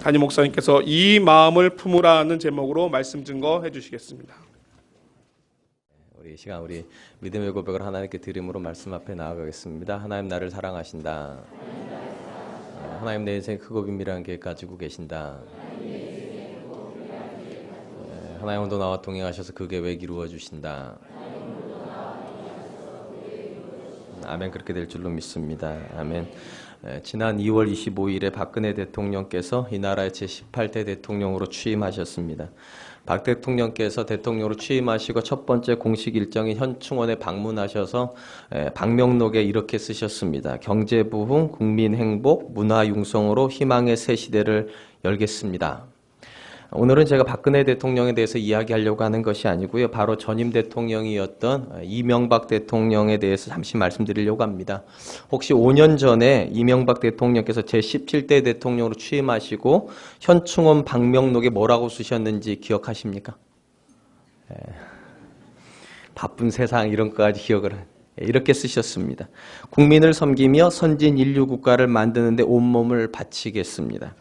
담임 목사님께서 이 마음을 품으라는 제목으로 말씀 증거해 주시겠습니다. 우리 시간 우리 믿음의 고백을 하나님께 드림으로 말씀 앞에 나아가겠습니다. 하나님 나를 사랑하신다. 하나님 내 인생에 크고 비밀한 계획 가지고 계신다. 하나님 오늘도 나와 동행하셔서 그 계획 이루어 주신다. 아멘. 그렇게 될 줄로 믿습니다. 아멘. 지난 2월 25일에 박근혜 대통령께서 이 나라의 제18대 대통령으로 취임하셨습니다. 박 대통령께서 대통령으로 취임하시고 첫 번째 공식 일정인 현충원에 방문하셔서 방명록에 이렇게 쓰셨습니다. 경제부흥, 국민행복, 문화융성으로 희망의 새 시대를 열겠습니다. 오늘은 제가 박근혜 대통령에 대해서 이야기하려고 하는 것이 아니고요. 바로 전임 대통령이었던 이명박 대통령에 대해서 잠시 말씀드리려고 합니다. 혹시 5년 전에 이명박 대통령께서 제17대 대통령으로 취임하시고 현충원 방명록에 뭐라고 쓰셨는지 기억하십니까? 바쁜 세상 이런 것까지 기억을 이렇게 쓰셨습니다. 국민을 섬기며 선진 인류 국가를 만드는 데 온몸을 바치겠습니다.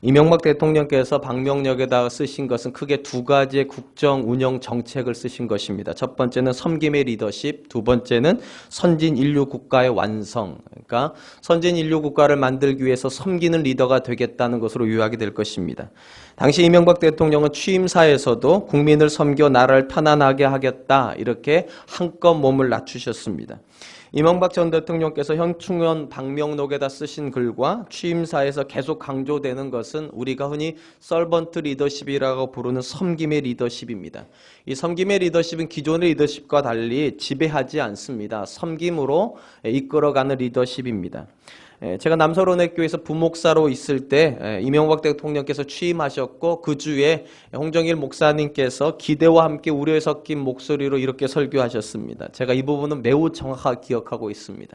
이명박 대통령께서 방명록에다가 쓰신 것은 크게 두 가지의 국정 운영 정책을 쓰신 것입니다. 첫 번째는 섬김의 리더십, 두 번째는 선진 인류 국가의 완성. 그러니까 선진 인류 국가를 만들기 위해서 섬기는 리더가 되겠다는 것으로 요약이 될 것입니다. 당시 이명박 대통령은 취임사에서도 국민을 섬겨 나라를 편안하게 하겠다 이렇게 한껏 몸을 낮추셨습니다. 이명박 전 대통령께서 현충원 방명록에다 쓰신 글과 취임사에서 계속 강조되는 것은 우리가 흔히 서번트 리더십이라고 부르는 섬김의 리더십입니다. 이 섬김의 리더십은 기존의 리더십과 달리 지배하지 않습니다. 섬김으로 이끌어가는 리더십입니다. 제가 남서론의교회에서 부목사로 있을 때 이명박 대통령께서 취임하셨고 그 주에 홍정일 목사님께서 기대와 함께 우려에 섞인 목소리로 이렇게 설교하셨습니다. 제가 이 부분은 매우 정확하게 기억하고 있습니다.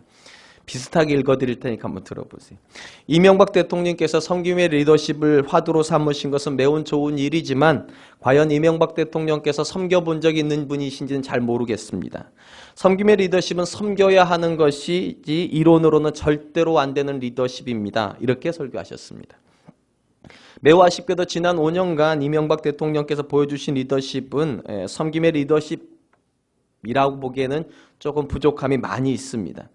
비슷하게 읽어드릴 테니까 한번 들어보세요. 이명박 대통령께서 섬김의 리더십을 화두로 삼으신 것은 매우 좋은 일이지만 과연 이명박 대통령께서 섬겨본 적이 있는 분이신지는 잘 모르겠습니다. 섬김의 리더십은 섬겨야 하는 것이지 이론으로는 절대로 안 되는 리더십입니다. 이렇게 설교하셨습니다. 매우 아쉽게도 지난 5년간 이명박 대통령께서 보여주신 리더십은 섬김의 리더십이라고 보기에는 조금 부족함이 많이 있습니다.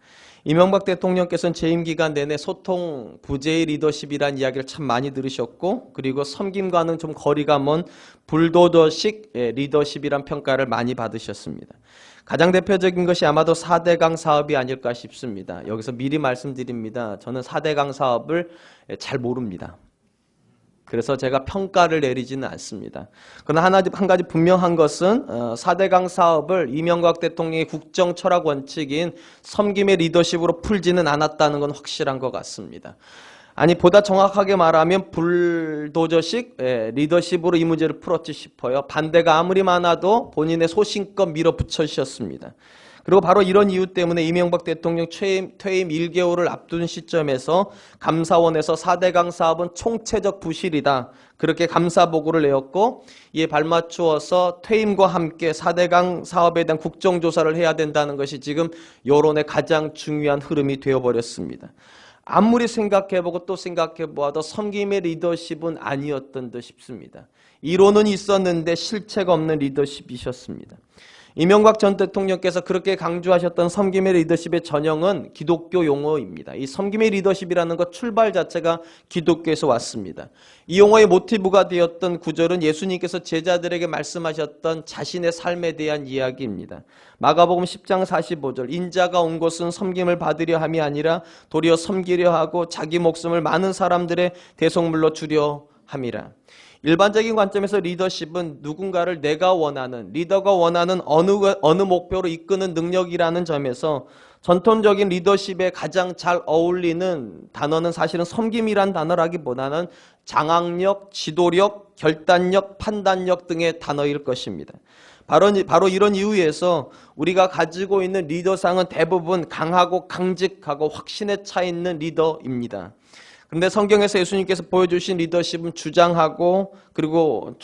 이명박 대통령께서는 재임 기간 내내 소통 부재의 리더십이라는 이야기를 참 많이 들으셨고 그리고 섬김과는 좀 거리가 먼 불도저식 리더십이란 평가를 많이 받으셨습니다. 가장 대표적인 것이 아마도 4대강 사업이 아닐까 싶습니다. 여기서 미리 말씀드립니다. 저는 4대강 사업을 잘 모릅니다. 그래서 제가 평가를 내리지는 않습니다. 그러나 한 가지 분명한 것은 4대강 사업을 이명박 대통령의 국정 철학 원칙인 섬김의 리더십으로 풀지는 않았다는 건 확실한 것 같습니다. 아니 보다 정확하게 말하면 불도저식 리더십으로 이 문제를 풀었지 싶어요. 반대가 아무리 많아도 본인의 소신껏 밀어붙여 주셨습니다. 그리고 바로 이런 이유 때문에 이명박 대통령 퇴임 1개월을 앞둔 시점에서 감사원에서 4대강 사업은 총체적 부실이다. 그렇게 감사보고를 내었고 이에 발맞추어서 퇴임과 함께 4대강 사업에 대한 국정조사를 해야 된다는 것이 지금 여론의 가장 중요한 흐름이 되어버렸습니다. 아무리 생각해보고 또 생각해보아도 섬김의 리더십은 아니었던 듯 싶습니다. 이론은 있었는데 실체가 없는 리더십이셨습니다. 이명박 전 대통령께서 그렇게 강조하셨던 섬김의 리더십의 전형은 기독교 용어입니다. 이 섬김의 리더십이라는 것 출발 자체가 기독교에서 왔습니다. 이 용어의 모티브가 되었던 구절은 예수님께서 제자들에게 말씀하셨던 자신의 삶에 대한 이야기입니다. 마가복음 10장 45절 인자가 온 것은 섬김을 받으려 함이 아니라 도리어 섬기려 하고 자기 목숨을 많은 사람들의 대속물로 주려 함이라. 일반적인 관점에서 리더십은 누군가를 내가 원하는, 리더가 원하는 어느 목표로 이끄는 능력이라는 점에서 전통적인 리더십에 가장 잘 어울리는 단어는 사실은 섬김이란 단어라기보다는 장악력, 지도력, 결단력, 판단력 등의 단어일 것입니다. 바로 이런 이유에서 우리가 가지고 있는 리더상은 대부분 강하고 강직하고 확신에 차 있는 리더입니다. 그런데 성경에서 예수님께서 보여주신 리더십은 주장하고 그리고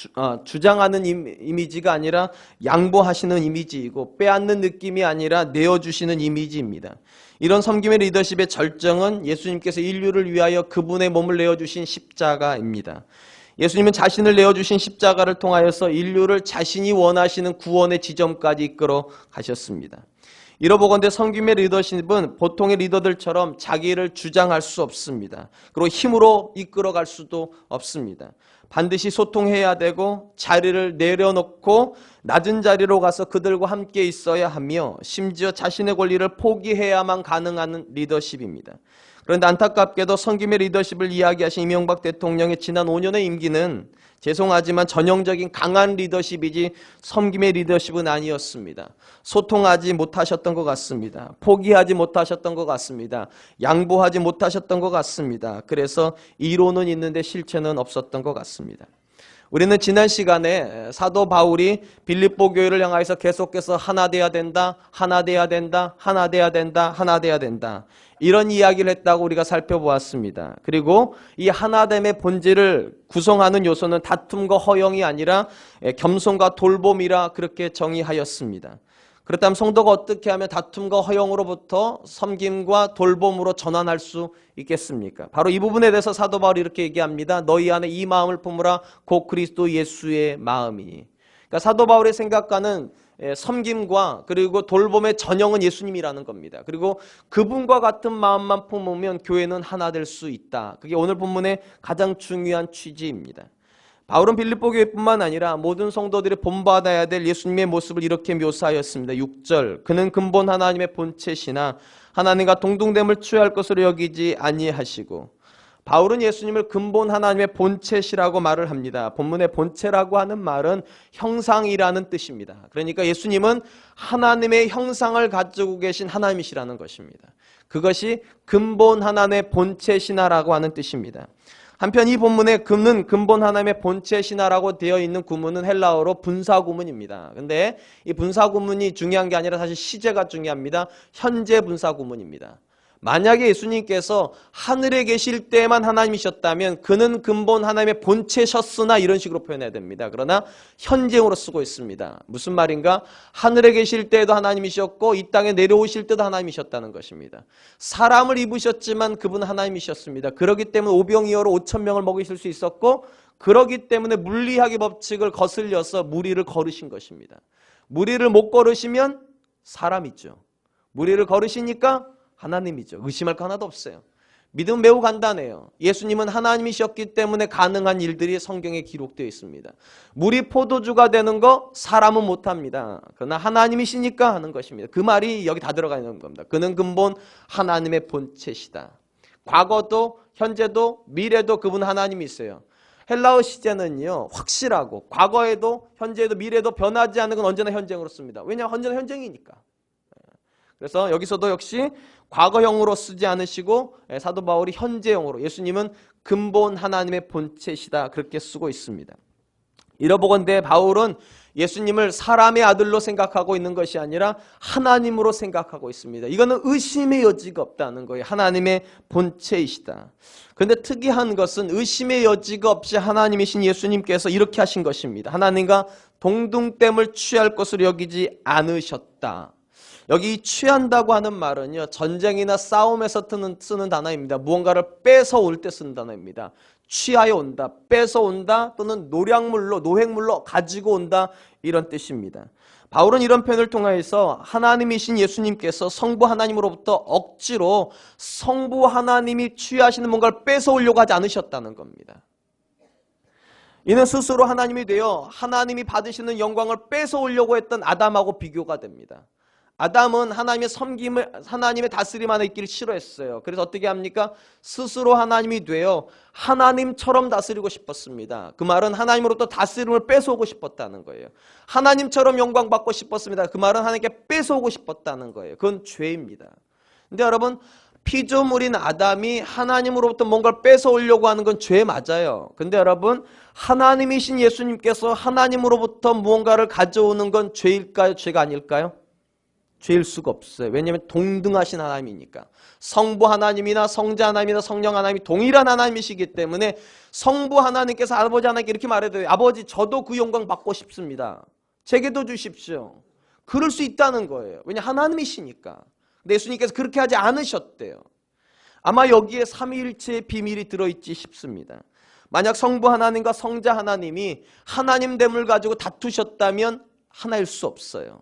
주장하는 이미지가 아니라 양보하시는 이미지이고 빼앗는 느낌이 아니라 내어주시는 이미지입니다. 이런 섬김의 리더십의 절정은 예수님께서 인류를 위하여 그분의 몸을 내어주신 십자가입니다. 예수님은 자신을 내어주신 십자가를 통하여서 인류를 자신이 원하시는 구원의 지점까지 이끌어 가셨습니다. 이러보건대 섬김의 리더십은 보통의 리더들처럼 자기를 주장할 수 없습니다. 그리고 힘으로 이끌어갈 수도 없습니다. 반드시 소통해야 되고 자리를 내려놓고 낮은 자리로 가서 그들과 함께 있어야 하며 심지어 자신의 권리를 포기해야만 가능한 리더십입니다. 그런데 안타깝게도 섬김의 리더십을 이야기하신 이명박 대통령의 지난 5년의 임기는 죄송하지만 전형적인 강한 리더십이지 섬김의 리더십은 아니었습니다. 소통하지 못하셨던 것 같습니다. 포기하지 못하셨던 것 같습니다. 양보하지 못하셨던 것 같습니다. 그래서 이론은 있는데 실체는 없었던 것 같습니다. 우리는 지난 시간에 사도 바울이 빌립보 교회를 향해서 계속해서 하나 돼야 된다, 하나 돼야 된다, 하나 돼야 된다, 하나 돼야 된다. 이런 이야기를 했다고 우리가 살펴보았습니다. 그리고 이 하나됨의 본질을 구성하는 요소는 다툼과 허영이 아니라 겸손과 돌봄이라 그렇게 정의하였습니다. 그렇다면 성도가 어떻게 하면 다툼과 허영으로부터 섬김과 돌봄으로 전환할 수 있겠습니까? 바로 이 부분에 대해서 사도 바울이 이렇게 얘기합니다. 너희 안에 이 마음을 품으라 곧 그리스도 예수의 마음이니. 그러니까 사도 바울의 생각과는 섬김과 그리고 돌봄의 전형은 예수님이라는 겁니다. 그리고 그분과 같은 마음만 품으면 교회는 하나 될 수 있다. 그게 오늘 본문의 가장 중요한 취지입니다. 바울은 빌립보 교회뿐만 아니라 모든 성도들이 본받아야 될 예수님의 모습을 이렇게 묘사하였습니다. 6절 그는 근본 하나님의 본체시나 하나님과 동등됨을 취할 것으로 여기지 아니하시고. 바울은 예수님을 근본 하나님의 본체시라고 말을 합니다. 본문의 본체라고 하는 말은 형상이라는 뜻입니다. 그러니까 예수님은 하나님의 형상을 가지고 계신 하나님이시라는 것입니다. 그것이 근본 하나님의 본체시나라고 하는 뜻입니다. 한편 이 본문에 그는 근본 하나님의 본체시나라고 되어 있는 구문은 헬라어로 분사구문입니다. 근데 이 분사구문이 중요한 게 아니라 사실 시제가 중요합니다. 현재 분사구문입니다. 만약에 예수님께서 하늘에 계실 때만 하나님이셨다면 그는 근본 하나님의 본체셨으나 이런 식으로 표현해야 됩니다. 그러나 현재형으로 쓰고 있습니다. 무슨 말인가? 하늘에 계실 때도 하나님이셨고 이 땅에 내려오실 때도 하나님이셨다는 것입니다. 사람을 입으셨지만 그분은 하나님이셨습니다. 그렇기 때문에 오병이어로 5,000명을 먹이실 수 있었고 그렇기 때문에 물리학의 법칙을 거슬려서 무리를 걸으신 것입니다. 무리를 못 걸으시면 사람이죠. 무리를 걸으시니까 하나님이죠. 의심할 거 하나도 없어요. 믿음은 매우 간단해요. 예수님은 하나님이셨기 때문에 가능한 일들이 성경에 기록되어 있습니다. 물이 포도주가 되는 거 사람은 못합니다. 그러나 하나님이시니까 하는 것입니다. 그 말이 여기 다 들어가 있는 겁니다. 그는 근본 하나님의 본체시다. 과거도 현재도 미래도 그분 하나님이 있어요. 헬라어 시제는요 확실하고 과거에도 현재에도 미래에도 변하지 않는 건 언제나 현재형으로 씁니다. 왜냐하면 언제나 현재이니까. 그래서 여기서도 역시 과거형으로 쓰지 않으시고 사도 바울이 현재형으로 예수님은 근본 하나님의 본체시다 그렇게 쓰고 있습니다. 이러보건대 바울은 예수님을 사람의 아들로 생각하고 있는 것이 아니라 하나님으로 생각하고 있습니다. 이거는 의심의 여지가 없다는 거예요. 하나님의 본체이시다. 그런데 특이한 것은 의심의 여지가 없이 하나님이신 예수님께서 이렇게 하신 것입니다. 하나님과 동등됨을 취할 것으로 여기지 않으셨다. 여기 취한다고 하는 말은요 전쟁이나 싸움에서 쓰는 단어입니다. 무언가를 뺏어올 때 쓰는 단어입니다. 취하여 온다, 뺏어온다 또는 노획물로 가지고 온다 이런 뜻입니다. 바울은 이런 표현을 통해서 하나님이신 예수님께서 성부 하나님으로부터 억지로 성부 하나님이 취하시는 뭔가를 뺏어오려고 하지 않으셨다는 겁니다. 이는 스스로 하나님이 되어 하나님이 받으시는 영광을 뺏어오려고 했던 아담하고 비교가 됩니다. 아담은 하나님의 다스림 안에 있기를 싫어했어요. 그래서 어떻게 합니까? 스스로 하나님이 되어 하나님처럼 다스리고 싶었습니다. 그 말은 하나님으로부터 다스림을 뺏어오고 싶었다는 거예요. 하나님처럼 영광 받고 싶었습니다. 그 말은 하나님께 뺏어오고 싶었다는 거예요. 그건 죄입니다. 근데 여러분 피조물인 아담이 하나님으로부터 뭔가를 뺏어오려고 하는 건 죄 맞아요. 근데 여러분 하나님이신 예수님께서 하나님으로부터 무언가를 가져오는 건 죄일까요? 죄가 아닐까요? 죄일 수가 없어요. 왜냐하면 동등하신 하나님이니까. 성부 하나님이나 성자 하나님이나 성령 하나님이 동일한 하나님이시기 때문에 성부 하나님께서 아버지 하나님께 이렇게 말해도 아버지 저도 그 영광 받고 싶습니다. 제게도 주십시오. 그럴 수 있다는 거예요. 왜냐 하나님이시니까. 근데 예수님께서 그렇게 하지 않으셨대요. 아마 여기에 삼위일체의 비밀이 들어있지 싶습니다. 만약 성부 하나님과 성자 하나님이 하나님됨을 가지고 다투셨다면 하나일 수 없어요.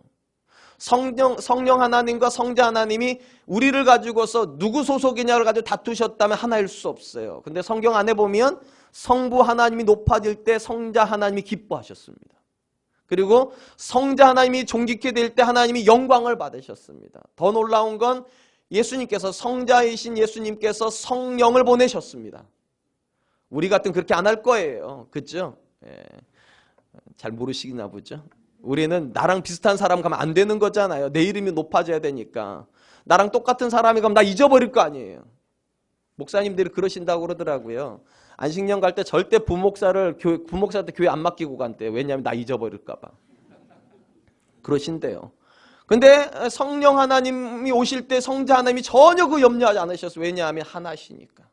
성령 하나님과 성자 하나님이 우리를 가지고서 누구 소속이냐를 가지고 다투셨다면 하나일 수 없어요. 근데 성경 안에 보면 성부 하나님이 높아질 때 성자 하나님이 기뻐하셨습니다. 그리고 성자 하나님이 존귀케 될 때 하나님이 영광을 받으셨습니다. 더 놀라운 건 예수님께서 성자이신 예수님께서 성령을 보내셨습니다. 우리 같으면 그렇게 안 할 거예요. 그렇죠? 예. 잘 모르시나 보죠. 우리는 나랑 비슷한 사람 가면 안 되는 거잖아요. 내 이름이 높아져야 되니까. 나랑 똑같은 사람이 가면 나 잊어버릴 거 아니에요. 목사님들이 그러신다고 그러더라고요. 안식년 갈 때 절대 부목사한테 교회 안 맡기고 간대요. 왜냐하면 나 잊어버릴까 봐. 그러신대요. 근데 성령 하나님이 오실 때 성자 하나님이 전혀 그 염려하지 않으셨어요. 왜냐하면 하나시니까.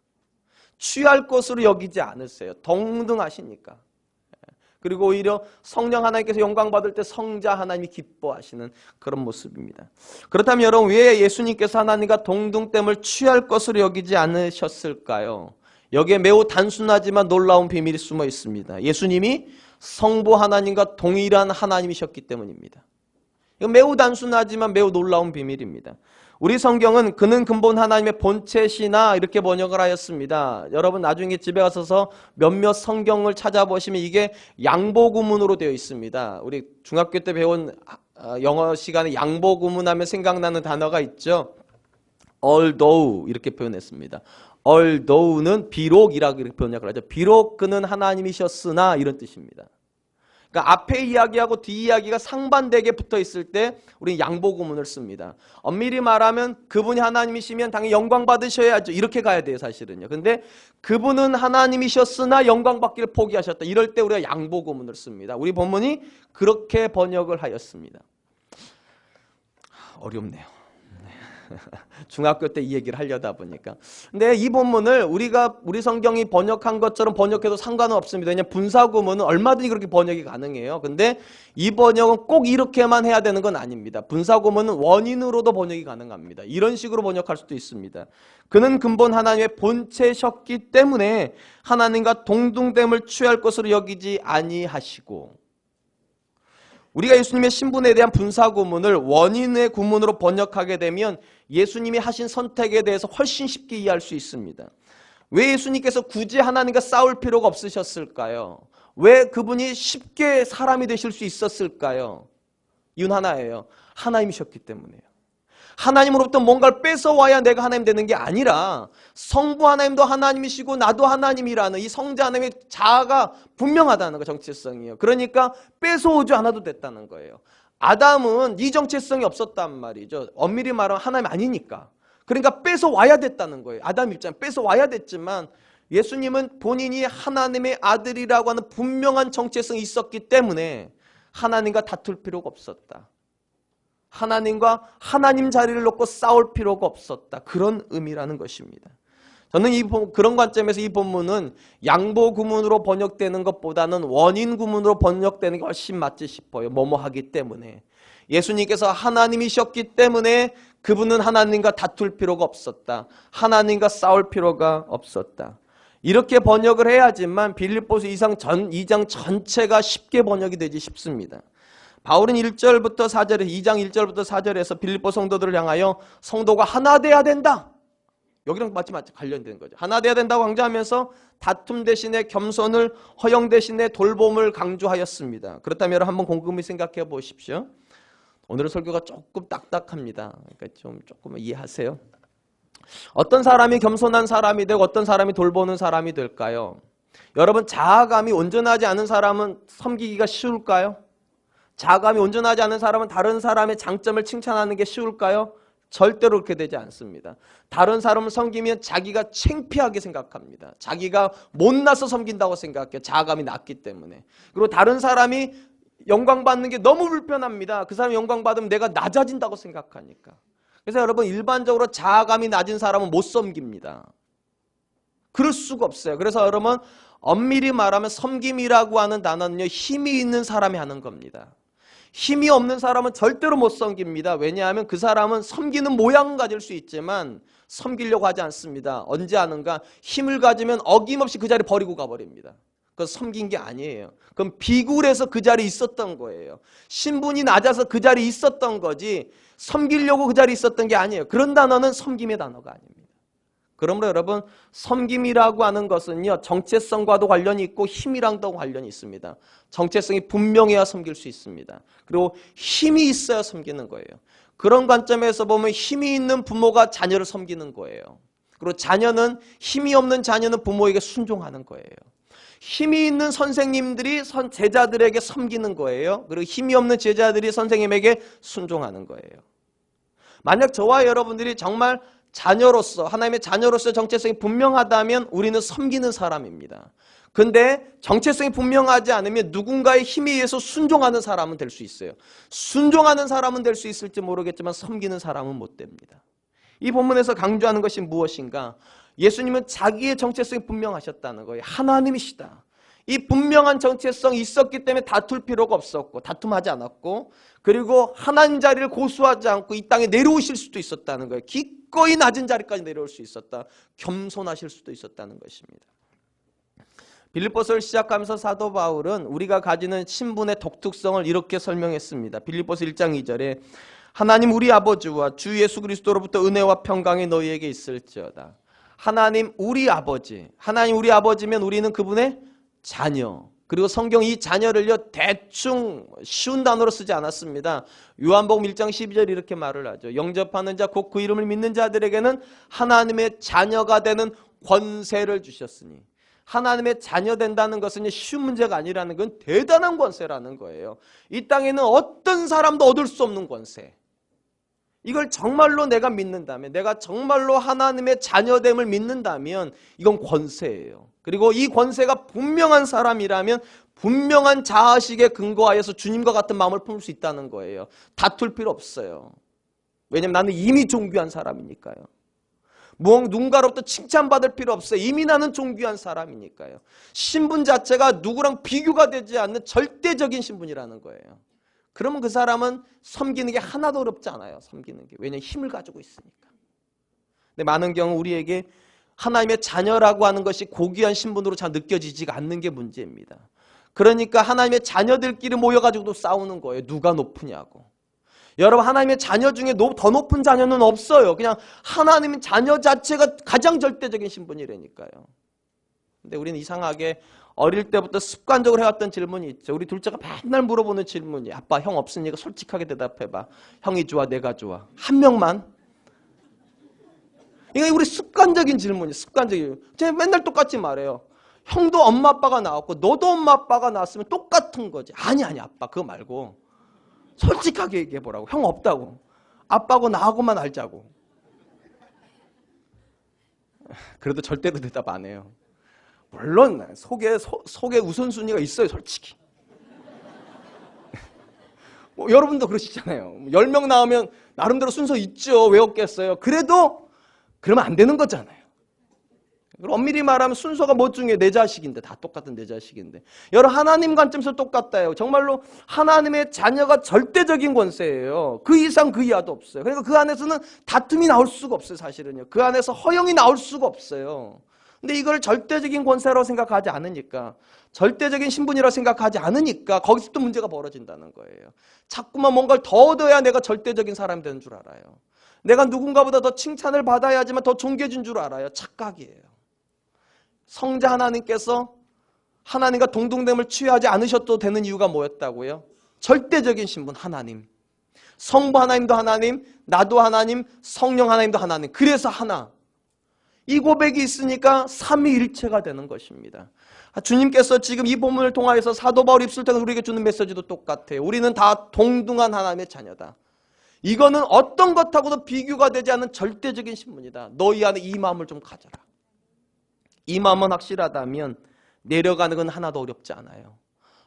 취할 것으로 여기지 않으세요. 동등하시니까. 그리고 오히려 성령 하나님께서 영광 받을 때 성자 하나님이 기뻐하시는 그런 모습입니다. 그렇다면 여러분 왜 예수님께서 하나님과 동등됨을 취할 것으로 여기지 않으셨을까요? 여기에 매우 단순하지만 놀라운 비밀이 숨어 있습니다. 예수님이 성부 하나님과 동일한 하나님이셨기 때문입니다. 이건 매우 단순하지만 매우 놀라운 비밀입니다. 우리 성경은 그는 근본 하나님의 본체시나 이렇게 번역을 하였습니다. 여러분 나중에 집에 가셔서 몇몇 성경을 찾아보시면 이게 양보구문으로 되어 있습니다. 우리 중학교 때 배운 영어 시간에 양보구문하면 생각나는 단어가 있죠. although 이렇게 표현했습니다. although는 비록이라고 이렇게 번역을 하죠. 비록 그는 하나님이셨으나 이런 뜻입니다. 그러니까 앞에 이야기하고 뒤 이야기가 상반되게 붙어 있을 때 우리는 양보구문을 씁니다. 엄밀히 말하면 그분이 하나님이시면 당연히 영광 받으셔야죠. 이렇게 가야 돼요, 사실은요. 근데 그분은 하나님이셨으나 영광 받기를 포기하셨다. 이럴 때 우리가 양보구문을 씁니다. 우리 본문이 그렇게 번역을 하였습니다. 어렵네요. 중학교 때 이 얘기를 하려다 보니까. 근데 이 본문을 우리 성경이 번역한 것처럼 번역해도 상관은 없습니다. 왜냐하면 분사구문은 얼마든지 그렇게 번역이 가능해요. 근데 이 번역은 꼭 이렇게만 해야 되는 건 아닙니다. 분사구문은 원인으로도 번역이 가능합니다. 이런 식으로 번역할 수도 있습니다. 그는 근본 하나님의 본체셨기 때문에 하나님과 동등됨을 취할 것으로 여기지 아니하시고, 우리가 예수님의 신분에 대한 분사구문을 원인의 구문으로 번역하게 되면 예수님이 하신 선택에 대해서 훨씬 쉽게 이해할 수 있습니다. 왜 예수님께서 굳이 하나님과 싸울 필요가 없으셨을까요? 왜 그분이 쉽게 사람이 되실 수 있었을까요? 이유는 하나예요. 하나님이셨기 때문이에요. 하나님으로부터 뭔가를 뺏어와야 내가 하나님 되는 게 아니라 성부 하나님도 하나님이시고 나도 하나님이라는 이 성자 하나님의 자아가 분명하다는 거, 정체성이에요. 그러니까 뺏어오지 않아도 됐다는 거예요. 아담은 이 정체성이 없었단 말이죠. 엄밀히 말하면 하나님 아니니까. 그러니까 뺏어와야 됐다는 거예요. 아담 입장에 뺏어와야 됐지만 예수님은 본인이 하나님의 아들이라고 하는 분명한 정체성이 있었기 때문에 하나님과 다툴 필요가 없었다. 하나님과 하나님 자리를 놓고 싸울 필요가 없었다. 그런 의미라는 것입니다. 저는 그런 관점에서 이 본문은 양보 구문으로 번역되는 것보다는 원인 구문으로 번역되는 게 훨씬 맞지 싶어요. 뭐뭐 하기 때문에. 예수님께서 하나님이셨기 때문에 그분은 하나님과 다툴 필요가 없었다. 하나님과 싸울 필요가 없었다. 이렇게 번역을 해야지만 빌립보서 2장 전체가 쉽게 번역이 되지 싶습니다. 바울은 1절부터 4절에 2장 1절부터 4절에서 빌립보 성도들을 향하여 성도가 하나 돼야 된다. 여기랑 마치 관련된 거죠. 하나 돼야 된다고 강조하면서 다툼 대신에 겸손을, 허영 대신에 돌봄을 강조하였습니다. 그렇다면 한번 곰곰이 생각해 보십시오. 오늘의 설교가 조금 딱딱합니다. 그러니까 조금 이해하세요. 어떤 사람이 겸손한 사람이 되고 어떤 사람이 돌보는 사람이 될까요? 여러분, 자아감이 온전하지 않은 사람은 섬기기가 쉬울까요? 자아감이 온전하지 않은 사람은 다른 사람의 장점을 칭찬하는 게 쉬울까요? 절대로 그렇게 되지 않습니다. 다른 사람을 섬기면 자기가 창피하게 생각합니다. 자기가 못나서 섬긴다고 생각해요. 자아감이 낮기 때문에. 그리고 다른 사람이 영광 받는 게 너무 불편합니다. 그 사람 영광 받으면 내가 낮아진다고 생각하니까. 그래서 여러분 일반적으로 자아감이 낮은 사람은 못 섬깁니다. 그럴 수가 없어요. 그래서 여러분 엄밀히 말하면 섬김이라고 하는 단어는요, 힘이 있는 사람이 하는 겁니다. 힘이 없는 사람은 절대로 못 섬깁니다. 왜냐하면 그 사람은 섬기는 모양은 가질 수 있지만 섬기려고 하지 않습니다. 언제 하는가? 힘을 가지면 어김없이 그 자리 버리고 가버립니다. 그건 섬긴 게 아니에요. 그럼 비굴해서 그 자리에 있었던 거예요. 신분이 낮아서 그 자리에 있었던 거지 섬기려고 그 자리에 있었던 게 아니에요. 그런 단어는 섬김의 단어가 아닙니다. 그러므로 여러분 섬김이라고 하는 것은요, 정체성과도 관련이 있고 힘이랑도 관련이 있습니다. 정체성이 분명해야 섬길 수 있습니다. 그리고 힘이 있어야 섬기는 거예요. 그런 관점에서 보면 힘이 있는 부모가 자녀를 섬기는 거예요. 그리고 자녀는 힘이 없는 자녀는 부모에게 순종하는 거예요. 힘이 있는 선생님들이 제자들에게 섬기는 거예요. 그리고 힘이 없는 제자들이 선생님에게 순종하는 거예요. 만약 저와 여러분들이 정말 자녀로서, 하나님의 자녀로서 정체성이 분명하다면 우리는 섬기는 사람입니다. 근데 정체성이 분명하지 않으면 누군가의 힘에 의해서 순종하는 사람은 될 수 있어요. 순종하는 사람은 될 수 있을지 모르겠지만 섬기는 사람은 못 됩니다. 이 본문에서 강조하는 것이 무엇인가? 예수님은 자기의 정체성이 분명하셨다는 거예요. 하나님이시다. 이 분명한 정체성이 있었기 때문에 다툴 필요가 없었고 다툼하지 않았고, 그리고 하나님 자리를 고수하지 않고 이 땅에 내려오실 수도 있었다는 거예요. 기꺼이 낮은 자리까지 내려올 수 있었다. 겸손하실 수도 있었다는 것입니다. 빌립보서를 시작하면서 사도 바울은 우리가 가지는 신분의 독특성을 이렇게 설명했습니다. 빌립보서 1장 2절에 하나님 우리 아버지와 주 예수 그리스도로부터 은혜와 평강이 너희에게 있을지어다. 하나님 우리 아버지, 하나님 우리 아버지면 우리는 그분의 자녀. 그리고 성경 이 자녀를요 대충 쉬운 단어로 쓰지 않았습니다. 요한복음 1장 12절 이렇게 말을 하죠. 영접하는 자 곧 그 이름을 믿는 자들에게는 하나님의 자녀가 되는 권세를 주셨으니, 하나님의 자녀 된다는 것은 쉬운 문제가 아니라는 건 대단한 권세라는 거예요. 이 땅에는 어떤 사람도 얻을 수 없는 권세. 이걸 정말로 내가 믿는다면, 내가 정말로 하나님의 자녀됨을 믿는다면 이건 권세예요. 그리고 이 권세가 분명한 사람이라면 분명한 자아식에 근거하여서 주님과 같은 마음을 품을 수 있다는 거예요. 다툴 필요 없어요. 왜냐하면 나는 이미 존귀한 사람이니까요. 누군가로부터 칭찬받을 필요 없어요. 이미 나는 존귀한 사람이니까요. 신분 자체가 누구랑 비교가 되지 않는 절대적인 신분이라는 거예요. 그러면 그 사람은 섬기는 게 하나도 어렵지 않아요. 섬기는 게. 왜냐하면 힘을 가지고 있으니까. 근데 많은 경우 우리에게 하나님의 자녀라고 하는 것이 고귀한 신분으로 잘 느껴지지가 않는 게 문제입니다. 그러니까 하나님의 자녀들끼리 모여가지고도 싸우는 거예요. 누가 높으냐고. 여러분 하나님의 자녀 중에 더 높은 자녀는 없어요. 그냥 하나님의 자녀 자체가 가장 절대적인 신분이라니까요. 근데 우리는 이상하게 어릴 때부터 습관적으로 해왔던 질문이 있죠. 우리 둘째가 맨날 물어보는 질문이, 아빠 형 없으니까 솔직하게 대답해봐. 형이 좋아 내가 좋아? 한 명만? 이게 우리 습관적인 질문이에요. 습관적인. 제가 맨날 똑같이 말해요. 형도 엄마 아빠가 나왔고 너도 엄마 아빠가 나왔으면 똑같은 거지. 아니 아빠 그거 말고 솔직하게 얘기해보라고. 형 없다고. 아빠하고 나하고만 알자고. 그래도 절대로 대답 안 해요. 물론 속에 우선순위가 있어요. 솔직히. 뭐 여러분도 그러시잖아요. 10명 나오면 나름대로 순서 있죠. 왜 없겠어요. 그래도 그러면 안 되는 거잖아요. 엄밀히 말하면 순서가 뭐 중에 내 자식인데, 다 똑같은 내 자식인데. 여러분 하나님 관점에서 똑같다요. 정말로 하나님의 자녀가 절대적인 권세예요. 그 이상 그 이하도 없어요. 그러니까 그 안에서는 다툼이 나올 수가 없어요. 사실은요. 그 안에서 허용이 나올 수가 없어요. 근데 이걸 절대적인 권세라고 생각하지 않으니까, 절대적인 신분이라고 생각하지 않으니까 거기서 또 문제가 벌어진다는 거예요. 자꾸만 뭔가를 더 얻어야 내가 절대적인 사람이 되는 줄 알아요. 내가 누군가보다 더 칭찬을 받아야지만 더 존귀해진 줄 알아요. 착각이에요. 성자 하나님께서 하나님과 동등됨을 취하지 않으셔도 되는 이유가 뭐였다고요? 절대적인 신분 하나님. 성부 하나님도 하나님, 나도 하나님, 성령 하나님도 하나님. 그래서 하나. 이 고백이 있으니까 삼위일체가 되는 것입니다. 주님께서 지금 이 본문을 통하여서 사도 바울 입술 통해서 우리에게 주는 메시지도 똑같아요. 우리는 다 동등한 하나님의 자녀다. 이거는 어떤 것하고도 비교가 되지 않는 절대적인 신분이다. 너희 안에 이 마음을 좀 가져라. 이 마음은 확실하다면 내려가는 건 하나도 어렵지 않아요.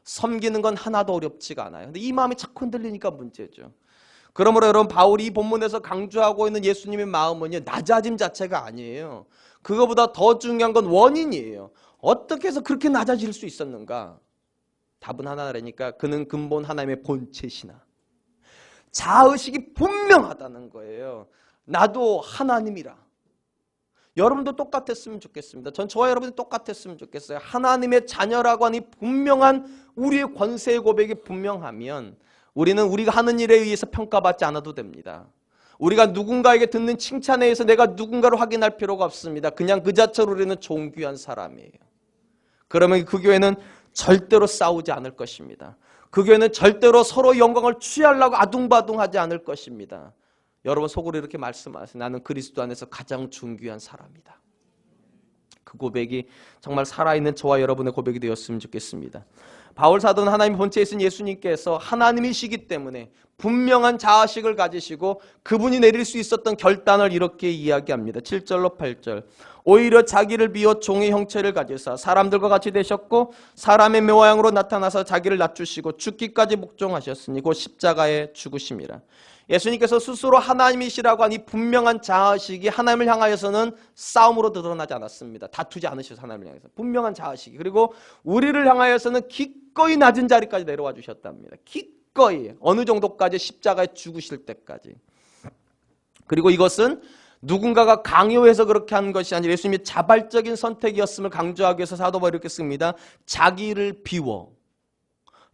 섬기는 건 하나도 어렵지가 않아요. 근데 이 마음이 자꾸 흔들리니까 문제죠. 그러므로 여러분, 바울이 이 본문에서 강조하고 있는 예수님의 마음은요, 낮아짐 자체가 아니에요. 그거보다 더 중요한 건 원인이에요. 어떻게 해서 그렇게 낮아질 수 있었는가? 답은 하나라니까. 그는 근본 하나님의 본체시나 자의식이 분명하다는 거예요. 나도 하나님이라. 여러분도 똑같았으면 좋겠습니다. 전 저와 여러분이 똑같았으면 좋겠어요. 하나님의 자녀라고 하니 분명한 우리의 권세의 고백이 분명하면 우리는 우리가 하는 일에 의해서 평가받지 않아도 됩니다. 우리가 누군가에게 듣는 칭찬에 의해서 내가 누군가를 확인할 필요가 없습니다. 그냥 그 자체로 우리는 존귀한 사람이에요. 그러면 그 교회는 절대로 싸우지 않을 것입니다. 그 교회는 절대로 서로 영광을 취하려고 아둥바둥하지 않을 것입니다. 여러분 속으로 이렇게 말씀하세요. 나는 그리스도 안에서 가장 존귀한 사람이다. 그 고백이 정말 살아있는 저와 여러분의 고백이 되었으면 좋겠습니다. 바울 사도는 하나님 본체에 있는 예수님께서 하나님이시기 때문에 분명한 자아식을 가지시고 그분이 내릴 수 있었던 결단을 이렇게 이야기합니다. 7절로 8절. 오히려 자기를 비워 종의 형체를 가지사 사람들과 같이 되셨고 사람의 모양으로 나타나서 자기를 낮추시고 죽기까지 복종하셨으니 곧 십자가에 죽으심이라. 예수님께서 스스로 하나님이시라고 하니 분명한 자아식이 하나님을 향하여서는 싸움으로 드러나지 않았습니다. 다투지 않으셔서 하나님을 향해서 분명한 자아식이. 그리고 우리를 향하여서는 기꺼이 낮은 자리까지 내려와 주셨답니다. 기꺼이 어느 정도까지? 십자가에 죽으실 때까지. 그리고 이것은 누군가가 강요해서 그렇게 한 것이 아니라 예수님의 자발적인 선택이었음을 강조하기 위해서 사도 바울이 이렇게 씁니다. 자기를 비워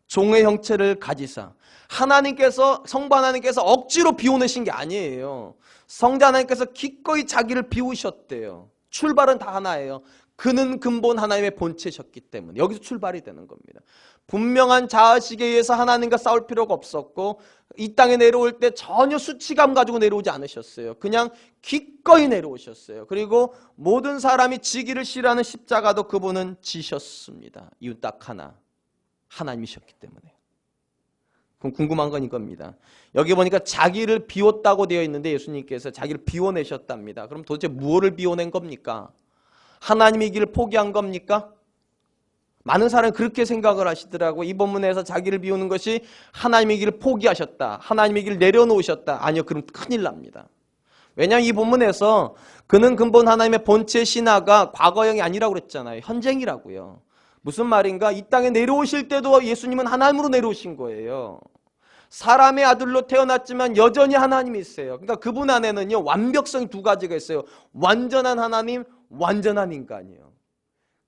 종의 형체를 가지사. 하나님께서, 성부 하나님께서 억지로 비워내신 게 아니에요. 성자 하나님께서 기꺼이 자기를 비우셨대요. 출발은 다 하나예요. 그는 근본 하나님의 본체셨기 때문에. 여기서 출발이 되는 겁니다. 분명한 자아식에 의해서 하나님과 싸울 필요가 없었고 이 땅에 내려올 때 전혀 수치감 가지고 내려오지 않으셨어요. 그냥 기꺼이 내려오셨어요. 그리고 모든 사람이 지기를 싫어하는 십자가도 그분은 지셨습니다. 이유 딱 하나. 하나님이셨기 때문에. 그럼 궁금한 건 이겁니다. 여기 보니까 자기를 비웠다고 되어 있는데 예수님께서 자기를 비워내셨답니다. 그럼 도대체 무엇을 비워낸 겁니까? 하나님의 길을 포기한 겁니까? 많은 사람이 그렇게 생각을 하시더라고요. 이 본문에서 자기를 비우는 것이 하나님의 길을 포기하셨다. 하나님의 길을 내려놓으셨다. 아니요. 그럼 큰일 납니다. 왜냐하면 이 본문에서 그는 근본 하나님의 본체 신화가 과거형이 아니라고 그랬잖아요. 현재이라고요. 무슨 말인가? 이 땅에 내려오실 때도 예수님은 하나님으로 내려오신 거예요. 사람의 아들로 태어났지만 여전히 하나님이 있어요. 그러니까 그분 안에는요, 완벽성이 두 가지가 있어요. 완전한 하나님, 완전한 인간이에요.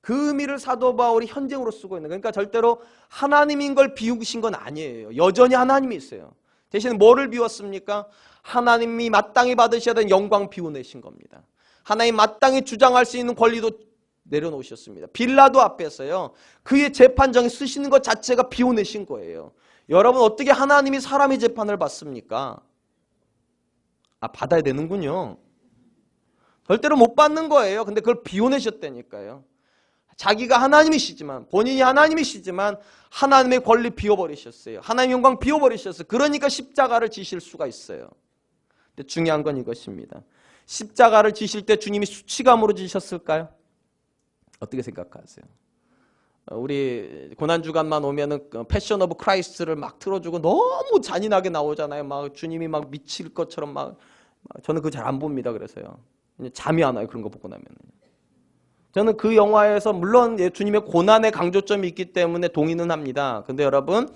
그 의미를 사도 바울이 현재으로 쓰고 있는 거예요. 그러니까 절대로 하나님인 걸 비우신 건 아니에요. 여전히 하나님이 있어요. 대신 뭐를 비웠습니까? 하나님이 마땅히 받으셔야 되는 영광 비워내신 겁니다. 하나님 마땅히 주장할 수 있는 권리도 내려놓으셨습니다. 빌라도 앞에서요, 그의 재판정에 쓰시는 것 자체가 비워내신 거예요. 여러분 어떻게 하나님이 사람의 재판을 받습니까? 받아야 되는군요. 절대로 못 받는 거예요. 근데 그걸 비워내셨다니까요. 자기가 하나님이시지만, 본인이 하나님이시지만 하나님의 권리 비워버리셨어요. 하나님의 영광 비워버리셨어요. 그러니까 십자가를 지실 수가 있어요. 근데 중요한 건 이것입니다. 십자가를 지실 때 주님이 수치감으로 지셨을까요? 어떻게 생각하세요? 우리 고난주간만 오면은 패션 오브 크라이스트를 막 틀어주고 너무 잔인하게 나오잖아요. 막 주님이 막 미칠 것처럼 막 저는 그거 잘 안 봅니다. 그래서요. 잠이 안 와요. 그런 거 보고 나면. 저는 그 영화에서 물론 주님의 고난의 강조점이 있기 때문에 동의는 합니다. 근데 여러분,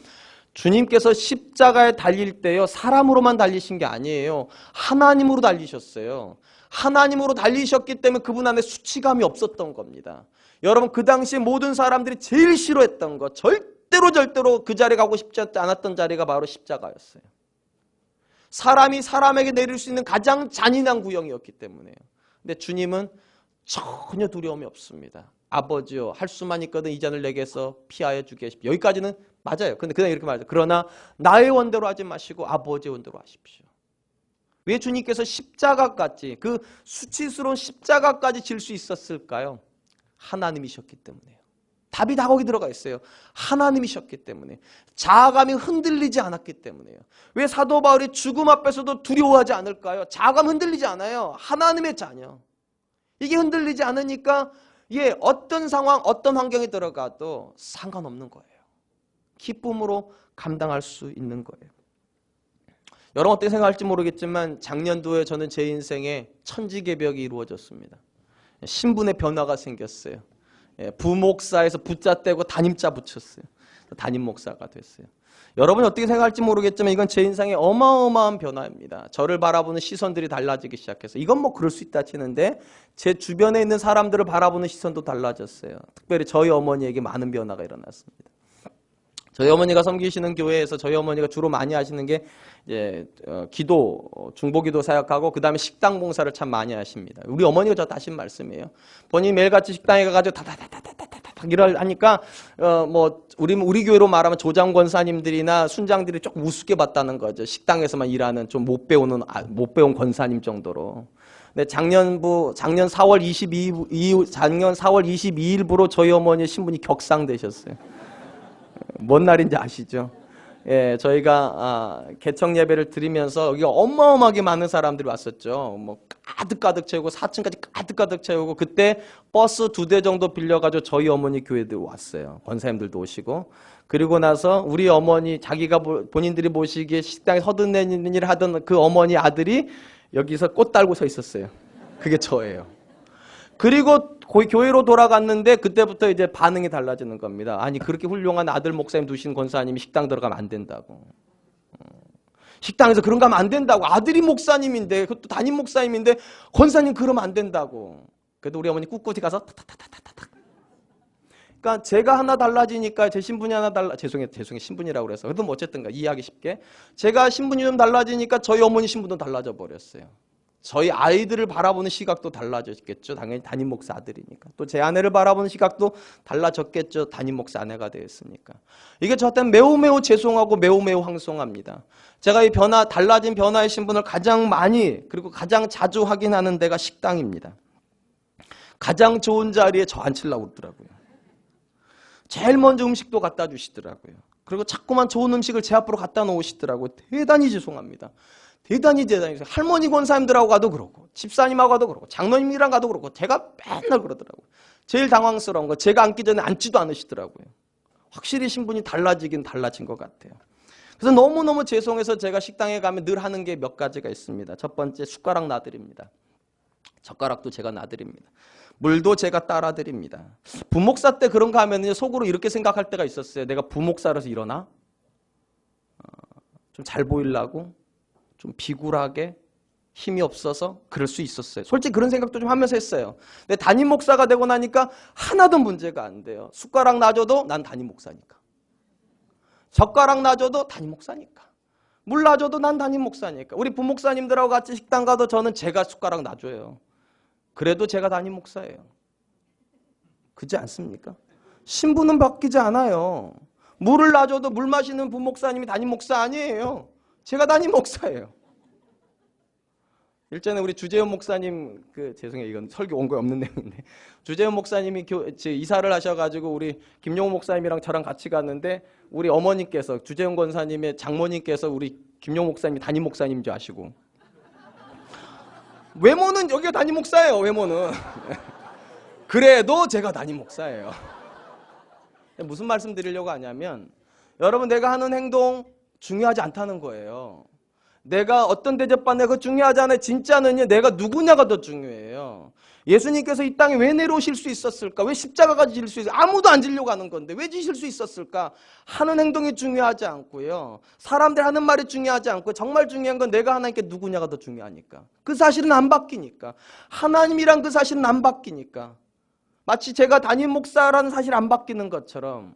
주님께서 십자가에 달릴 때요, 사람으로만 달리신 게 아니에요. 하나님으로 달리셨어요. 하나님으로 달리셨기 때문에 그분 안에 수치감이 없었던 겁니다. 여러분, 그 당시에 모든 사람들이 제일 싫어했던 거, 절대로 그 자리에 가고 싶지 않았던 자리가 바로 십자가였어요. 사람이 사람에게 내릴 수 있는 가장 잔인한 구형이었기 때문에요. 근데 주님은 전혀 두려움이 없습니다. 아버지요, 할 수만 있거든 이 잔을 내게서 피하여 주게 하십시오. 여기까지는 맞아요. 근데 그냥 이렇게 말하죠. 그러나 나의 원대로 하지 마시고 아버지의 원대로 하십시오. 왜 주님께서 십자가까지, 그 수치스러운 십자가까지 질 수 있었을까요? 하나님이셨기 때문에요. 답이 다 거기 들어가 있어요. 하나님이셨기 때문에. 자아감이 흔들리지 않았기 때문에요. 왜 사도 바울이 죽음 앞에서도 두려워하지 않을까요? 자아감 흔들리지 않아요. 하나님의 자녀. 이게 흔들리지 않으니까 어떤 상황, 어떤 환경에 들어가도 상관없는 거예요. 기쁨으로 감당할 수 있는 거예요. 여러분 어떻게 생각할지 모르겠지만 작년도에 저는 제 인생에 천지개벽이 이루어졌습니다. 신분의 변화가 생겼어요. 부목사에서 부자 떼고 담임자 붙였어요. 담임 목사가 됐어요. 여러분이 어떻게 생각할지 모르겠지만 이건 제 인생의 어마어마한 변화입니다. 저를 바라보는 시선들이 달라지기 시작해서 이건 뭐 그럴 수 있다 치는데 제 주변에 있는 사람들을 바라보는 시선도 달라졌어요. 특별히 저희 어머니에게 많은 변화가 일어났습니다. 저희 어머니가 섬기시는 교회에서 저희 어머니가 주로 많이 하시는 게 이제 기도, 중보기도 사역하고 그 다음에 식당 봉사를 참 많이 하십니다. 우리 어머니가 저한테 하신 말씀이에요. 본인이 매일같이 식당에 가가지고 다다다다다다다 일을 하니까 뭐 우리 교회로 말하면 조장 권사님들이나 순장들이 조금 우습게 봤다는 거죠. 식당에서만 일하는 좀 못 배운 권사님 정도로. 근데 작년 4월 22일부로 저희 어머니의 신분이 격상되셨어요. 뭔 날인지 아시죠? 예, 저희가 개청 예배를 드리면서 여기 어마어마하게 많은 사람들이 왔었죠. 뭐 가득가득 채우고 4층까지 가득가득 채우고 그때 버스 2대 정도 빌려가지고 저희 어머니 교회들 왔어요. 권사님들도 오시고 그리고 나서 우리 어머니 자기가 본인들이 보시기에 식당에 서든내는 일을 하던 그 어머니 아들이 여기서 꽃 달고 서 있었어요. 그게 저예요. 그리고 교회로 돌아갔는데 그때부터 이제 반응이 달라지는 겁니다. 아니 그렇게 훌륭한 아들 목사님 두신 권사님이 식당 들어가면 안 된다고. 식당에서 그런 거 하면 안 된다고. 아들이 목사님인데 그것도 담임 목사님인데 권사님 그러면 안 된다고. 그래도 우리 어머니 꿋꿋이 가서 타타타타타타. 그러니까 제가 하나 달라지니까 제 신분이 하나 죄송해요 신분이라고 그래서 그래도 뭐 어쨌든가 이해하기 쉽게 제가 신분이 좀 달라지니까 저희 어머니 신분도 달라져 버렸어요. 저희 아이들을 바라보는 시각도 달라졌겠죠. 당연히 담임 목사 아들이니까. 또 제 아내를 바라보는 시각도 달라졌겠죠. 담임 목사 아내가 되었으니까. 이게 저한테는 매우 죄송하고 매우 황송합니다. 제가 이 달라진 변화의 신분을 가장 많이 그리고 가장 자주 확인하는 데가 식당입니다. 가장 좋은 자리에 저 앉히려고 그러더라고요. 제일 먼저 음식도 갖다 주시더라고요. 그리고 자꾸만 좋은 음식을 제 앞으로 갖다 놓으시더라고요. 대단히 죄송합니다. 대단히 할머니 권사님들하고 가도 그렇고 집사님하고 가도 그렇고 장로님이랑 가도 그렇고 제가 맨날 그러더라고요. 제일 당황스러운 거 제가 앉기 전에 앉지도 않으시더라고요. 확실히 신분이 달라진 것 같아요. 그래서 너무너무 죄송해서 제가 식당에 가면 늘 하는 게 몇 가지가 있습니다. 첫 번째 숟가락 놔드립니다. 젓가락도 제가 놔드립니다. 물도 제가 따라 드립니다. 부목사 때 그런 거 하면 속으로 이렇게 생각할 때가 있었어요. 내가 부목사라서 이러나? 좀 잘 보이려고? 좀 비굴하게 힘이 없어서 그럴 수 있었어요. 솔직히 그런 생각도 좀 하면서 했어요. 근데 담임 목사가 되고 나니까 하나도 문제가 안 돼요. 숟가락 놔줘도 난 담임 목사니까. 젓가락 놔줘도 담임 목사니까. 물 놔줘도 난 담임 목사니까. 우리 부목사님들하고 같이 식당 가도 저는 제가 숟가락 놔줘요. 그래도 제가 담임 목사예요. 그렇지 않습니까? 신분은 바뀌지 않아요. 물을 놔줘도 물 마시는 부목사님이 담임 목사 아니에요. 제가 담임 목사예요. 일전에 우리 주재현 목사님 죄송해요 이건 설교 온 거에 없는 내용인데 주재현 목사님이 이사를 하셔가지고 우리 김용호 목사님이랑 저랑 같이 갔는데 우리 어머니께서 주재현 권사님의 장모님께서 우리 김용호 목사님이 담임 목사님인 줄 아시고 외모는 여기가 담임 목사예요. 외모는 그래도 제가 담임 목사예요. 무슨 말씀 드리려고 하냐면 여러분 내가 하는 행동 중요하지 않다는 거예요. 내가 어떤 대접받는 거 중요하지 않아요. 진짜는요. 내가 누구냐가 더 중요해요. 예수님께서 이 땅에 왜 내려오실 수 있었을까? 왜 십자가가 지실 수 있었을까? 아무도 안 지려고 하는 건데 왜 지실 수 있었을까? 하는 행동이 중요하지 않고요. 사람들 하는 말이 중요하지 않고 정말 중요한 건 내가 하나님께 누구냐가 더 중요하니까. 그 사실은 안 바뀌니까. 하나님이란 그 사실은 안 바뀌니까. 마치 제가 담임 목사라는 사실이 안 바뀌는 것처럼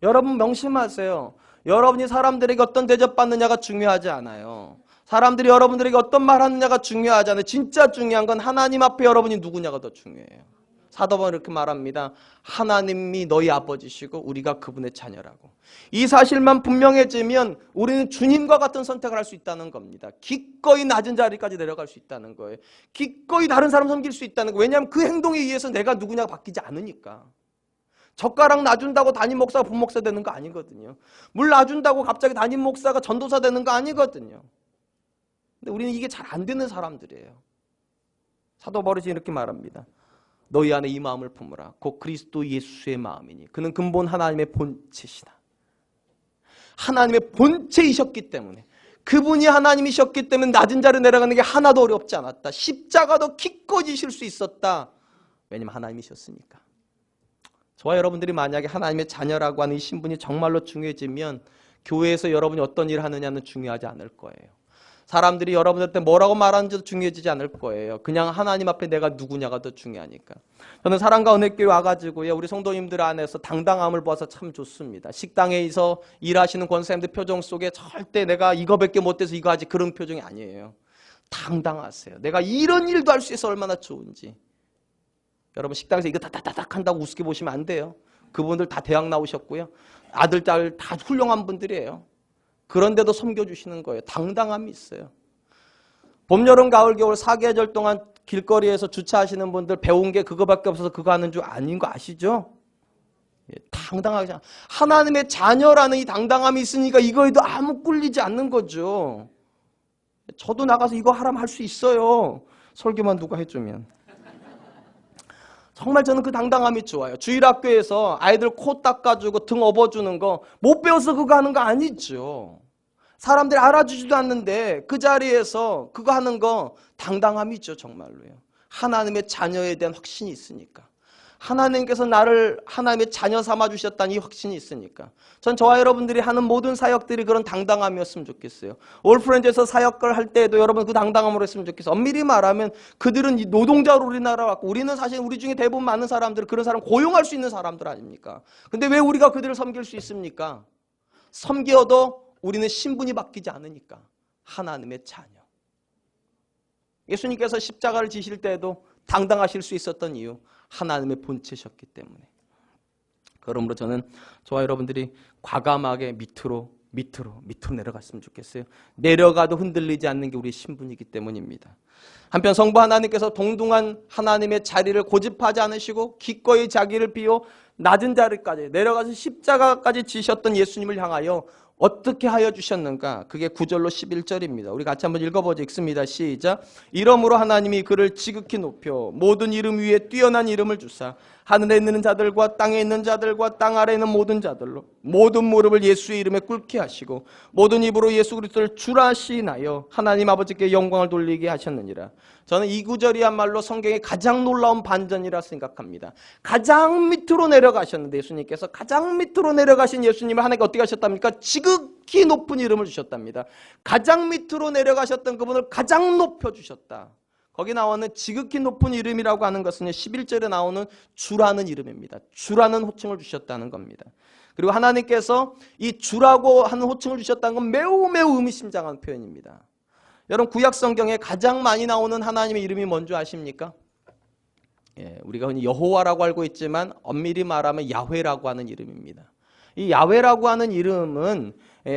여러분 명심하세요. 여러분이 사람들에게 어떤 대접받느냐가 중요하지 않아요. 사람들이 여러분들에게 어떤 말 하느냐가 중요하지 않아요. 진짜 중요한 건 하나님 앞에 여러분이 누구냐가 더 중요해요. 사도 바울은 이렇게 말합니다. 하나님이 너희 아버지시고 우리가 그분의 자녀라고. 이 사실만 분명해지면 우리는 주님과 같은 선택을 할 수 있다는 겁니다. 기꺼이 낮은 자리까지 내려갈 수 있다는 거예요. 기꺼이 다른 사람 섬길 수 있다는 거예요. 왜냐하면 그 행동에 의해서 내가 누구냐가 바뀌지 않으니까. 젓가락 놔준다고 담임 목사가 부목사 되는 거 아니거든요. 물 놔준다고 갑자기 담임 목사가 전도사 되는 거 아니거든요. 근데 우리는 이게 잘 안 되는 사람들이에요. 사도 바울이 이렇게 말합니다. 너희 안에 이 마음을 품으라. 곧 그리스도 예수의 마음이니 그는 근본 하나님의 본체시다. 하나님의 본체이셨기 때문에, 그분이 하나님이셨기 때문에 낮은 자리로 내려가는 게 하나도 어렵지 않았다. 십자가도 기꺼이 질 수 있었다. 왜냐하면 하나님이셨으니까. 저와 여러분들이 만약에 하나님의 자녀라고 하는 이 신분이 정말로 중요해지면 교회에서 여러분이 어떤 일을 하느냐는 중요하지 않을 거예요. 사람들이 여러분들한테 뭐라고 말하는지도 중요해지지 않을 거예요. 그냥 하나님 앞에 내가 누구냐가 더 중요하니까. 저는 사랑과 은혜교회 와가지고요, 우리 성도님들 안에서 당당함을 보아서 참 좋습니다. 식당에서 일하시는 권사님들 표정 속에 절대 내가 이거밖에 못해서 이거 하지, 그런 표정이 아니에요. 당당하세요. 내가 이런 일도 할 수 있어 얼마나 좋은지. 여러분 식당에서 이거 다다닥 한다고 우습게 보시면 안 돼요. 그분들 다 대학 나오셨고요. 아들, 딸 다 훌륭한 분들이에요. 그런데도 섬겨주시는 거예요. 당당함이 있어요. 봄, 여름, 가을, 겨울 4계절 동안 길거리에서 주차하시는 분들 배운 게 그거밖에 없어서 그거 하는 줄 아닌 거 아시죠? 당당하게. 하나님의 자녀라는 이 당당함이 있으니까 이거에도 아무 꿀리지 않는 거죠. 저도 나가서 이거 하라면 할 수 있어요. 설교만 누가 해주면. 정말 저는 그 당당함이 좋아요. 주일학교에서 아이들 코 닦아주고 등 업어주는 거 못 배워서 그거 하는 거 아니죠. 사람들이 알아주지도 않는데 그 자리에서 그거 하는 거 당당함이 있죠. 정말로요. 하나님의 자녀에 대한 확신이 있으니까. 하나님께서 나를 하나님의 자녀 삼아주셨다는 이 확신이 있으니까. 전 저와 여러분들이 하는 모든 사역들이 그런 당당함이었으면 좋겠어요. 올프렌즈에서 사역을 할 때에도 여러분 그 당당함으로 했으면 좋겠어요. 엄밀히 말하면 그들은 노동자로 우리나라 왔고, 우리는 사실 우리 중에 대부분 많은 사람들은 그런 사람 고용할 수 있는 사람들 아닙니까? 근데 왜 우리가 그들을 섬길 수 있습니까? 섬겨도 우리는 신분이 바뀌지 않으니까. 하나님의 자녀. 예수님께서 십자가를 지실 때에도 당당하실 수 있었던 이유, 하나님의 본체셨기 때문에. 그러므로 저는 저와 여러분들이 과감하게 밑으로 내려갔으면 좋겠어요. 내려가도 흔들리지 않는 게 우리의 신분이기 때문입니다. 한편 성부 하나님께서 동등한 하나님의 자리를 고집하지 않으시고 기꺼이 자기를 비워 낮은 자리까지 내려가서 십자가까지 지셨던 예수님을 향하여 어떻게 하여 주셨는가? 그게 9절로 11절입니다. 우리 같이 한번 읽어보죠. 읽습니다. 시작. 이러므로 하나님이 그를 지극히 높여 모든 이름 위에 뛰어난 이름을 주사 하늘에 있는 자들과 땅에 있는 자들과 땅 아래에 있는 모든 자들로 모든 무릎을 예수의 이름에 꿇게 하시고 모든 입으로 예수 그리스도를 주라 시인하여 하나님 아버지께 영광을 돌리게 하셨느니라. 저는 이 구절이야말로 성경의 가장 놀라운 반전이라 생각합니다. 가장 밑으로 내려가셨는데 예수님께서 가장 밑으로 내려가신 예수님을 하나님께 어떻게 하셨답니까? 지극히 높은 이름을 주셨답니다. 가장 밑으로 내려가셨던 그분을 가장 높여주셨다. 거기 나오는 지극히 높은 이름이라고 하는 것은 11절에 나오는 주라는 이름입니다. 주라는 호칭을 주셨다는 겁니다. 그리고 하나님께서 이 주라고 하는 호칭을 주셨다는 건 매우 의미심장한 표현입니다. 여러분 구약 성경에 가장 많이 나오는 하나님의 이름이 뭔지 아십니까? 우리가 흔히 여호와라고 알고 있지만 엄밀히 말하면 야훼라고 하는 이름입니다. 이 야훼라고 하는 이름은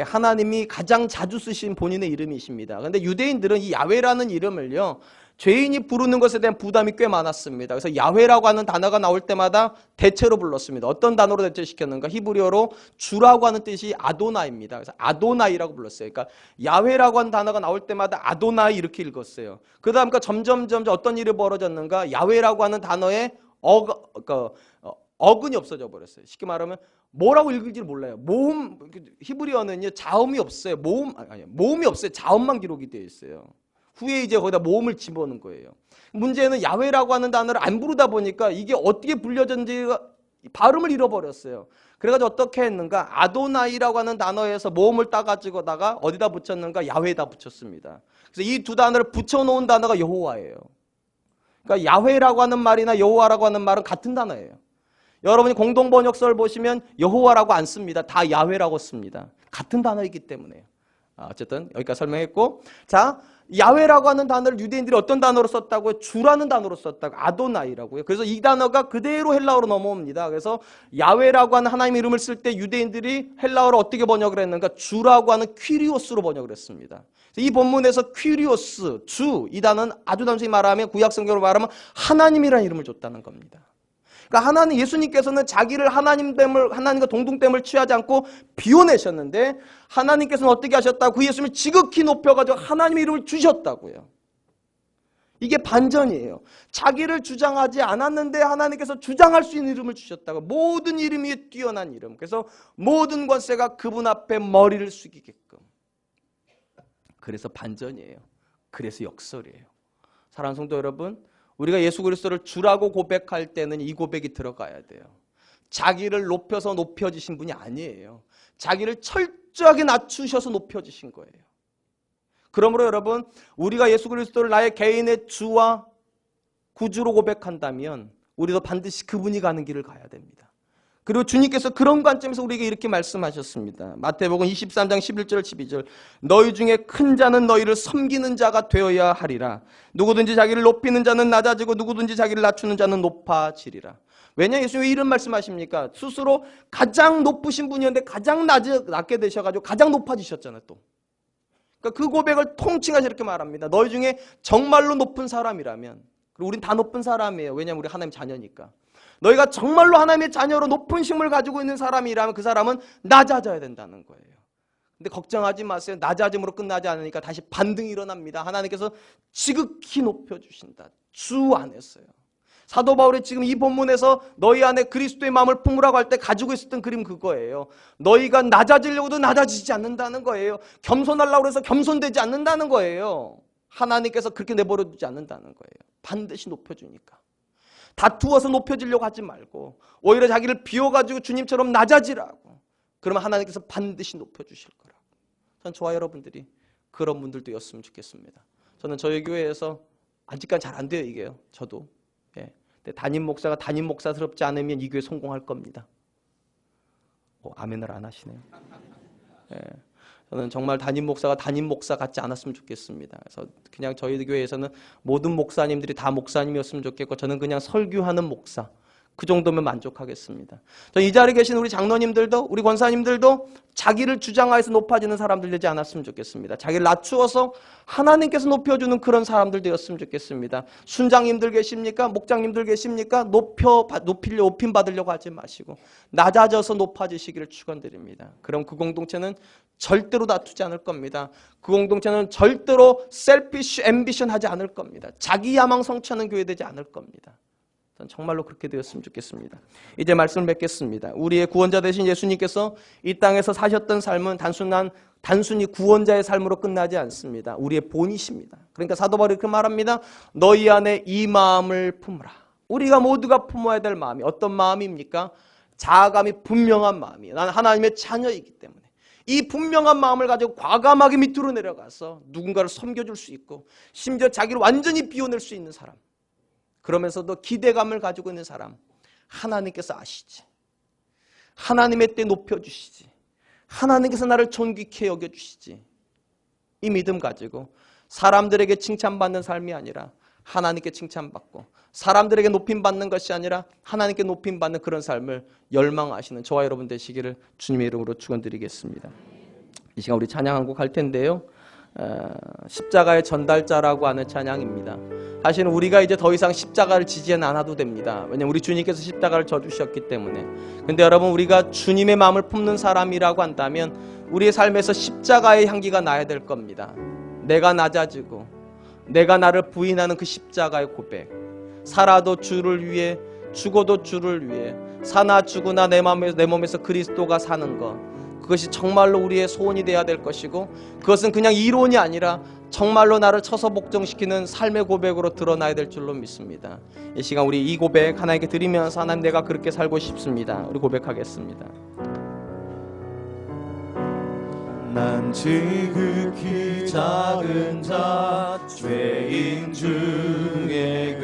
하나님이 가장 자주 쓰신 본인의 이름이십니다. 그런데 유대인들은 이 야훼라는 이름을요, 죄인이 부르는 것에 대한 부담이 꽤 많았습니다. 그래서 야훼라고 하는 단어가 나올 때마다 대체로 불렀습니다. 어떤 단어로 대체시켰는가? 히브리어로 주라고 하는 뜻이 아도나입니다. 그래서 아도나이라고 불렀어요. 그러니까 야훼라고 하는 단어가 나올 때마다 아도나이 이렇게 읽었어요. 그다음 점점 어떤 일이 벌어졌는가? 야훼라고 하는 단어에 어근이 없어져 버렸어요. 쉽게 말하면 뭐라고 읽을지 몰라요. 모음, 히브리어는요 자음이 없어요. 모음이 없어요. 자음만 기록이 되어 있어요. 후에 이제 거기다 모음을 집어넣은 거예요. 문제는 야훼라고 하는 단어를 안 부르다 보니까 이게 어떻게 불려졌는지 발음을 잃어버렸어요. 그래가지고 어떻게 했는가? 아도나이라고 하는 단어에서 모음을 따가지고다가 어디다 붙였는가? 야훼에다 붙였습니다. 그래서 이 두 단어를 붙여놓은 단어가 여호와예요. 그러니까 야훼라고 하는 말이나 여호와라고 하는 말은 같은 단어예요. 여러분이 공동번역서를 보시면 여호와라고 안 씁니다. 다 야훼라고 씁니다. 같은 단어이기 때문에요. 어쨌든 여기까지 설명했고, 자, 야훼라고 하는 단어를 유대인들이 어떤 단어로 썼다고요? 주라는 단어로 썼다고, 아도나이라고요. 그래서 이 단어가 그대로 헬라어로 넘어옵니다. 그래서 야훼라고 하는 하나님의 이름을 쓸 때 유대인들이 헬라어로 어떻게 번역을 했는가? 주라고 하는 퀴리오스로 번역을 했습니다. 이 본문에서 퀴리오스, 주, 이 단어는 아주 단순히 말하면 구약성경으로 말하면 하나님이라는 이름을 줬다는 겁니다. 그러니까 하나님, 예수님께서는 자기를 하나님과 동등됨을 취하지 않고 비워내셨는데 하나님께서는 어떻게 하셨다고? 그 예수님을 지극히 높여가지고 하나님의 이름을 주셨다고요. 이게 반전이에요. 자기를 주장하지 않았는데 하나님께서 주장할 수 있는 이름을 주셨다고. 모든 이름 위에 뛰어난 이름. 그래서 모든 권세가 그분 앞에 머리를 숙이게끔. 그래서 반전이에요. 그래서 역설이에요. 사랑하는 성도 여러분, 우리가 예수 그리스도를 주라고 고백할 때는 이 고백이 들어가야 돼요. 자기를 높여서 높여지신 분이 아니에요. 자기를 철저하게 낮추셔서 높여지신 거예요. 그러므로 여러분, 우리가 예수 그리스도를 나의 개인의 주와 구주로 고백한다면 우리도 반드시 그분이 가는 길을 가야 됩니다. 그리고 주님께서 그런 관점에서 우리에게 이렇게 말씀하셨습니다. 마태복음 23장 11절 12절 너희 중에 큰 자는 너희를 섬기는 자가 되어야 하리라. 누구든지 자기를 높이는 자는 낮아지고 누구든지 자기를 낮추는 자는 높아지리라. 왜냐 예수님이 이런 말씀하십니까? 스스로 가장 높으신 분이었는데 가장 낮게 되셔가지고 가장 높아지셨잖아요. 또. 그러니까 그 고백을 통칭하시 이렇게 말합니다. 너희 중에 정말로 높은 사람이라면, 그리고 우린 다 높은 사람이에요. 왜냐하면 우리 하나님 자녀니까. 너희가 정말로 하나님의 자녀로 높은 힘을 가지고 있는 사람이라면 그 사람은 낮아져야 된다는 거예요. 근데 걱정하지 마세요. 낮아짐으로 끝나지 않으니까 다시 반등이 일어납니다. 하나님께서 지극히 높여주신다. 주 안에서요. 사도 바울이 지금 이 본문에서 너희 안에 그리스도의 마음을 품으라고 할 때 가지고 있었던 그림 그거예요. 너희가 낮아지려고도 낮아지지 않는다는 거예요. 겸손하려고 해서 겸손되지 않는다는 거예요. 하나님께서 그렇게 내버려 두지 않는다는 거예요. 반드시 높여주니까. 다투어서 높여지려고 하지 말고 오히려 자기를 비워가지고 주님처럼 낮아지라고. 그러면 하나님께서 반드시 높여주실 거라고. 전 저와 여러분들이 그런 분들도였으면 좋겠습니다. 저는 저희 교회에서 아직까지 잘 안 돼요 이게요. 저도. 담임 목사가 담임 목사스럽지 않으면 이 교회 성공할 겁니다. 아멘을 안 하시네요. 저는 정말 담임 목사가 담임 목사 같지 않았으면 좋겠습니다. 그래서 그냥 저희 교회에서는 모든 목사님들이 다 목사님이었으면 좋겠고 저는 그냥 설교하는 목사. 그 정도면 만족하겠습니다. 이 자리에 계신 우리 장로님들도 우리 권사님들도 자기를 주장하여서 높아지는 사람들 되지 않았으면 좋겠습니다. 자기를 낮추어서 하나님께서 높여주는 그런 사람들 되었으면 좋겠습니다. 순장님들 계십니까? 목장님들 계십니까? 높임 받으려고 하지 마시고 낮아져서 높아지시기를 축원드립니다. 그럼 그 공동체는 절대로 다투지 않을 겁니다. 그 공동체는 절대로 셀피쉬 앰비션 하지 않을 겁니다. 자기 야망 성취하는 교회 되지 않을 겁니다. 정말로 그렇게 되었으면 좋겠습니다. 이제 말씀을 맺겠습니다. 우리의 구원자 되신 예수님께서 이 땅에서 사셨던 삶은 단순히 구원자의 삶으로 끝나지 않습니다. 우리의 본이십니다. 그러니까 사도 바울이 이렇게 말합니다. 너희 안에 이 마음을 품으라. 우리가 모두가 품어야 될 마음이 어떤 마음입니까? 자아감이 분명한 마음이에요. 나는 하나님의 자녀이기 때문에. 이 분명한 마음을 가지고 과감하게 밑으로 내려가서 누군가를 섬겨줄 수 있고 심지어 자기를 완전히 비워낼 수 있는 사람. 그러면서도 기대감을 가지고 있는 사람. 하나님께서 아시지. 하나님의 때 높여주시지. 하나님께서 나를 존귀케 여겨주시지. 이 믿음 가지고 사람들에게 칭찬받는 삶이 아니라 하나님께 칭찬받고 사람들에게 높임받는 것이 아니라 하나님께 높임받는 그런 삶을 열망하시는 저와 여러분 되시기를 주님의 이름으로 축원드리겠습니다. 이 시간 우리 찬양 한 곡 할 텐데요. 십자가의 전달자라고 하는 찬양입니다. 사실은 우리가 이제 더 이상 십자가를 지지는 않아도 됩니다. 왜냐하면 우리 주님께서 십자가를 져주셨기 때문에. 근데 여러분 우리가 주님의 마음을 품는 사람이라고 한다면 우리의 삶에서 십자가의 향기가 나야 될 겁니다. 내가 낮아지고 내가 나를 부인하는 그 십자가의 고백. 살아도 주를 위해 죽어도 주를 위해 사나 죽으나 내 몸에서 그리스도가 사는 것. 그것이 정말로 우리의 소원이 되어야 될 것이고 그것은 그냥 이론이 아니라 정말로 나를 쳐서 복종시키는 삶의 고백으로 드러나야 될 줄로 믿습니다. 이 시간 우리 이 고백 하나님께 드리면서 하나님 내가 그렇게 살고 싶습니다. 우리 고백하겠습니다. 난 지극히 작은 자 죄인 중에